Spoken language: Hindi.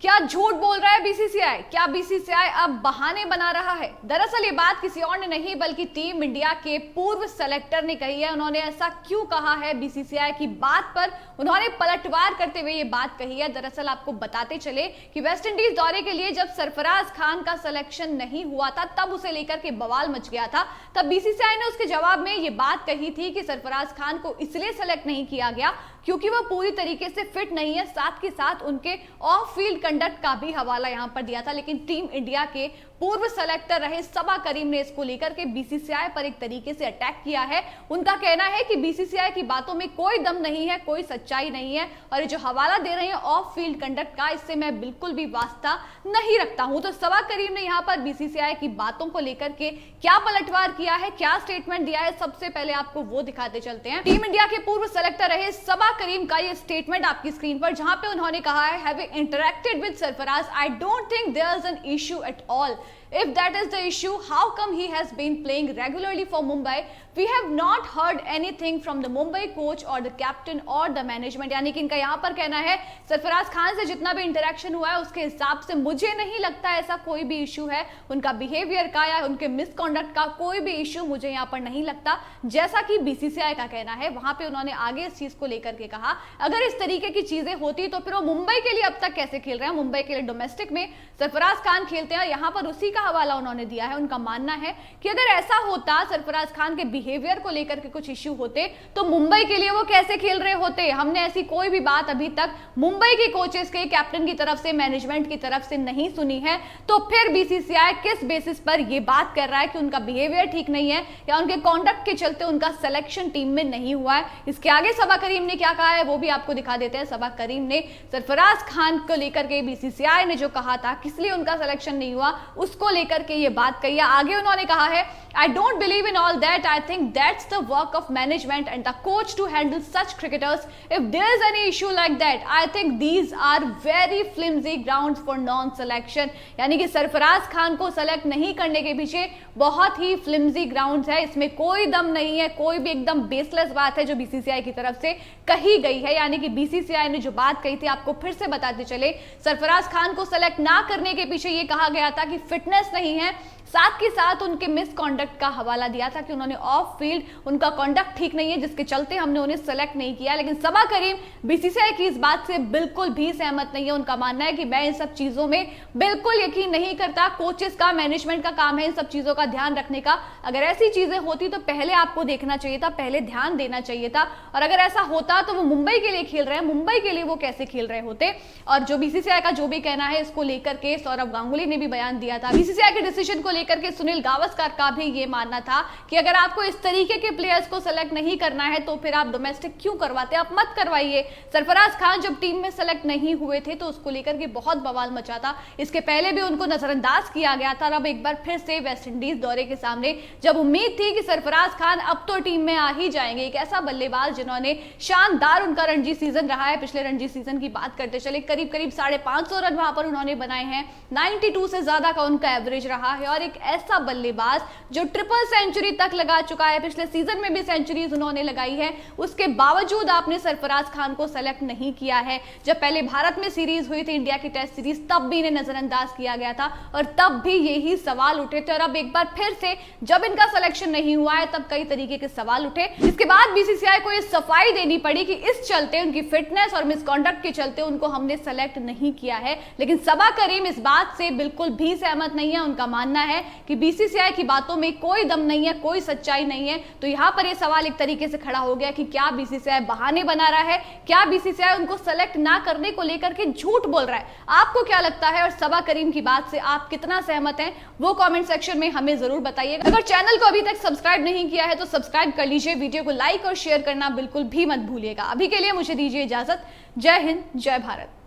क्या झूठ बोल रहा है बीसीसीआई? क्या बीसीसीआई अब बहाने बना रहा है? दरअसल ये बात किसी और ने नहीं बल्कि टीम इंडिया के पूर्व सेलेक्टर ने कही है। उन्होंने ऐसा क्यों कहा है बीसीसीआई की बात पर उन्होंने पलटवार करते हुए ये बात कही है। दरअसल आपको बताते चले कि वेस्ट इंडीज दौरे के लिए जब सरफराज खान का सिलेक्शन नहीं हुआ था तब उसे लेकर के बवाल मच गया था। तब बीसीसीआई ने उसके जवाब में ये बात कही थी कि सरफराज खान को इसलिए सेलेक्ट नहीं किया गया क्योंकि वो पूरी तरीके से फिट नहीं है। साथ के साथ उनके ऑफ फील्ड कंडक्ट का भी हवाला यहां पर दिया था। लेकिन टीम इंडिया के पूर्व सेलेक्टर रहे सबा करीम ने इसको लेकर के बीसीसीआई पर एक तरीके से अटैक किया है। उनका कहना है कि बीसीसीआई की बातों में कोई दम नहीं है, कोई सच्चाई नहीं है और ये जो हवाला दे रहे हैं ऑफ फील्ड कंडक्ट का, इससे मैं बिल्कुल भी वास्ता नहीं रखता हूं। तो सबा करीम ने यहां पर बीसीसीआई की बातों को लेकर के क्या पलटवार किया है, क्या स्टेटमेंट दिया है, सबसे पहले आपको वो दिखाते चलते हैं। टीम इंडिया के पूर्व सेलेक्टर रहे सबा करीम का ये स्टेटमेंट आपकी स्क्रीन पर, जहां पे उन्होंने कहा है, have interacted with Sarfaraz, I don't think there is an issue at all. If that is the issue, how come he has been playing regularly for Mumbai? We have not heard anything from the Mumbai coach or the captain or the management. यानी कि इनका यहाँ पर कहना है सरफराज खान से जितना भी इंटरेक्शन हुआ है उसके हिसाब से मुझे नहीं लगता ऐसा कोई भी इशू है। उनका बिहेवियर का या उनके मिसकॉन्डक्ट का कोई भी इशू मुझे यहाँ पर नहीं लगता, जैसा कि बीसीसीआई का कहना है। वहां पे उन्होंने आगे इस चीज को लेकर के कहा, अगर इस तरीके की चीजें होती तो फिर वो मुंबई के लिए अब तक कैसे खेल रहे हैं? मुंबई के लिए डोमेस्टिक में सरफराज खान खेलते हैं, यहाँ पर उसी का हवाला उन्होंने दिया है। उनका मानना है कि अगर ऐसा होता, सरफराज खान के बिहेवियर को लेकर के कुछ इश्यू होते तो मुंबई के लिए वो कैसे खेल रहे होते? हमने ऐसी कोई भी बात अभी तक मुंबई के कोचेस के, कैप्टन की तरफ से, मैनेजमेंट की तरफ से नहीं सुनी है। तो फिर बीसीसीआई किस बेसिस पर ये बात कर रहा है कि उनका बिहेवियर ठीक नहीं है या उनके कॉन्डक्ट के चलते उनका सिलेक्शन टीम में नहीं हुआ है? इसके आगे सबा करीम ने क्या कहा है वो भी आपको दिखा देते हैं। सबा करीम ने सरफराज खान को लेकर के बीसीसीआई ने जो कहा था किस लिए उनका सिलेक्शन नहीं हुआ उसको लेकर के ये बात कही है। आगे उन्होंने कहा है, I don't believe in all that. I think that's the work of management and the coach to handle such cricketers. If there is any issue like that, I think these are very flimsy grounds for non-selection. यानी कि सरफराज खान को सेलेक्ट नहीं करने के पीछे बहुत ही फ्लिम्जी ग्राउंड्स है, इसमें कोई दम नहीं है, कोई भी एकदम बेसलेस बात है जो बीसीसीआई की तरफ से कही गई है। यानी कि बीसीसीआई ने जो बात कही थी आपको फिर से बताते चले, सरफराज खान को सेलेक्ट ना करने के पीछे ये कहा गया था कि फिटनेस नहीं है, साथ के साथ उनके मिसकॉन्डक्ट का हवाला दिया था कि उन्होंने ऑफ फील्ड उनका कॉन्डक्ट ठीक नहीं है जिसके चलते हमने उन्हें सेलेक्ट नहीं किया। लेकिन सबा करीम बीसीसीआई की इस बात से बिल्कुल भी सहमत नहीं है। उनका मानना है कि मैं इन सब चीजों में बिल्कुल यकीन नहीं करता, कोचेस का, मैनेजमेंट का काम है इन सब चीजों का ध्यान रखने का। अगर ऐसी चीजें होती तो पहले आपको देखना चाहिए था, पहले ध्यान देना चाहिए था। और अगर ऐसा होता तो वो मुंबई के लिए खेल रहे हैं, मुंबई के लिए वो कैसे खेल रहे होते? और जो बीसीसीआई का जो भी कहना है इसको लेकर के सौरव गांगुली ने भी बयान दिया था। बीसीसीआई के डिसीजन को लेकर के सुनील गावस्कर का भी ये मानना था कि अगर आपको इस तरीके के प्लेयर्स को सेलेक्ट नहीं करना है तो फिर आप डोमेस्टिक क्यों करवाते? आप मत करवाइए। सरफराज खान जब टीम में सेलेक्ट नहीं हुए थे तो उसको लेकर के बहुत बवाल मचा था, इसके पहले भी उनको नजरअंदाज किया गया था। और अब एक बार फिर से वेस्ट इंडीज दौरे के सामने जब उम्मीद थी कि सरफराज खान अब तो टीम में आ ही जाएंगे, एक ऐसा बल्लेबाज जिन्होंने शानदार उनका रणजी सीजन रहा है, पिछले रणजी सीजन की बात करते चले, करीब करीब 550 रन वहां पर उन्होंने बनाए हैं, 92 से ज्यादा का उनका एवरेज रहा है और एक ऐसा बल्लेबाज जो ट्रिपल सेंचुरी तक लगा चुका है, पिछले सीजन में भी सेंचुरीज उन्होंने लगाई है। उसके बावजूद आपने सरफराज खान को सेलेक्ट नहीं किया है। जब पहले भारत में सीरीज हुई थी, इंडिया की टेस्ट सीरीज, तब भी इन्हें नजरअंदाज किया गया था और तब भी यही सवाल उठे थे। और अब एक बार फिर से जब इनका सिलेक्शन नहीं हुआ है तब कई तरीके के सवाल उठे। इसके बाद बीसीसीआई को यह सफाई देनी पड़ी कि इस चलते, उनकी फिटनेस और मिसकॉन्डक्ट के चलते उनको हमने सेलेक्ट नहीं किया है। लेकिन सबा करीम इस बात से बिल्कुल भी सहमत नहीं है। उनका मानना है कि बीसीसीआई की बातों में कोई दम नहीं है, कोई सच्चाई नहीं है। तो यहां पर यह सवाल एक तरीके से खड़ा हो गया कि क्या बीसीसीआई बहाने बना रहा है? क्या बीसीसीआई उनको सेलेक्ट ना करने को लेकर के झूठ बोल रहा है? आपको क्या लगता है और सबा करीम की बात से आप कितना सहमत हैं वो कमेंट सेक्शन में हमें जरूर बताइएगा। अगर चैनल को अभी तक सब्सक्राइब नहीं किया है तो सब्सक्राइब कर लीजिए, वीडियो को लाइक और शेयर करना बिल्कुल भी मत भूलिएगा। अभी के लिए मुझे दीजिए इजाजत। जय हिंद, जय भारत।